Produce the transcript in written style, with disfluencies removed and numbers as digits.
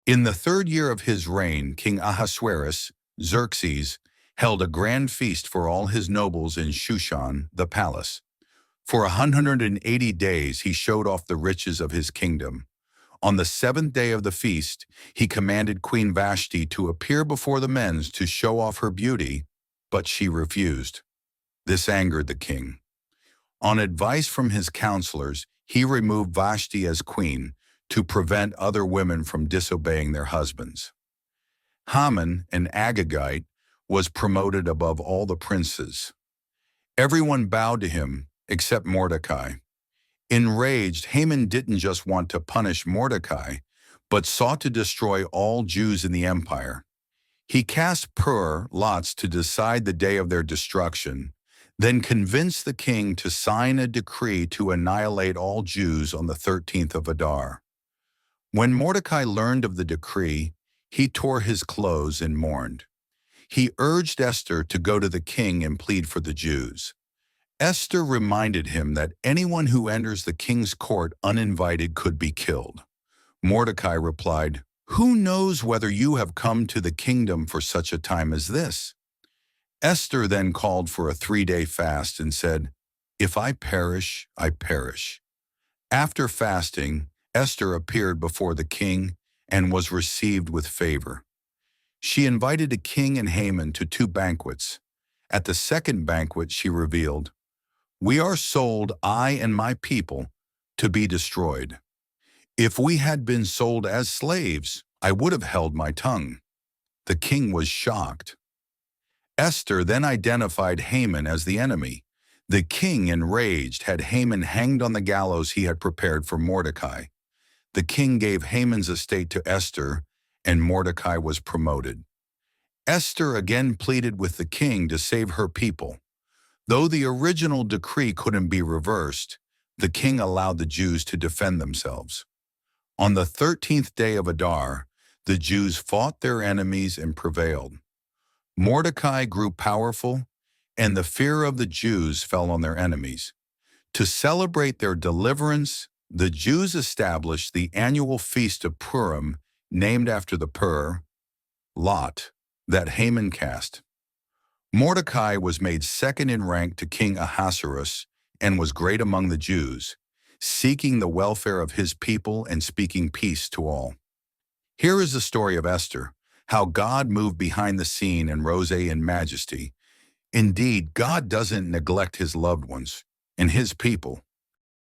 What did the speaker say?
In the third year of his reign, King Ahasuerus, Xerxes, held a grand feast for all his nobles in Shushan, the palace. For 180 days he showed off the riches of his kingdom. On the seventh day of the feast, he commanded Queen Vashti to appear before the men to show off her beauty, but she refused. This angered the king. On advice from his counselors, he removed Vashti as queen to prevent other women from disobeying their husbands. Haman, an Agagite, was promoted above all the princes. Everyone bowed to him except Mordecai. Enraged, Haman didn't just want to punish Mordecai, but sought to destroy all Jews in the empire. He cast lots to decide the day of their destruction, then convinced the king to sign a decree to annihilate all Jews on the 13th of Adar. When Mordecai learned of the decree, he tore his clothes and mourned. He urged Esther to go to the king and plead for the Jews. Esther reminded him that anyone who enters the king's court uninvited could be killed. Mordecai replied, "Who knows whether you have come to the kingdom for such a time as this?" Esther then called for a 3-day fast and said, "If I perish, I perish." After fasting, Esther appeared before the king and was received with favor. She invited the king and Haman to 2 banquets. At the second banquet, she revealed, "We are sold, I and my people, to be destroyed. If we had been sold as slaves, I would have held my tongue." The king was shocked. Esther then identified Haman as the enemy. The king, enraged, had Haman hanged on the gallows he had prepared for Mordecai. The king gave Haman's estate to Esther, and Mordecai was promoted. Esther again pleaded with the king to save her people. Though the original decree couldn't be reversed, the king allowed the Jews to defend themselves. On the 13th day of Adar, the Jews fought their enemies and prevailed. Mordecai grew powerful, and the fear of the Jews fell on their enemies. To celebrate their deliverance, the Jews established the annual feast of Purim, named after the lot that Haman cast. Mordecai was made second in rank to King Ahasuerus and was great among the Jews, seeking the welfare of his people and speaking peace to all. Here is the story of Esther, how God moved behind the scene and rose in majesty. Indeed, God doesn't neglect his loved ones and his people.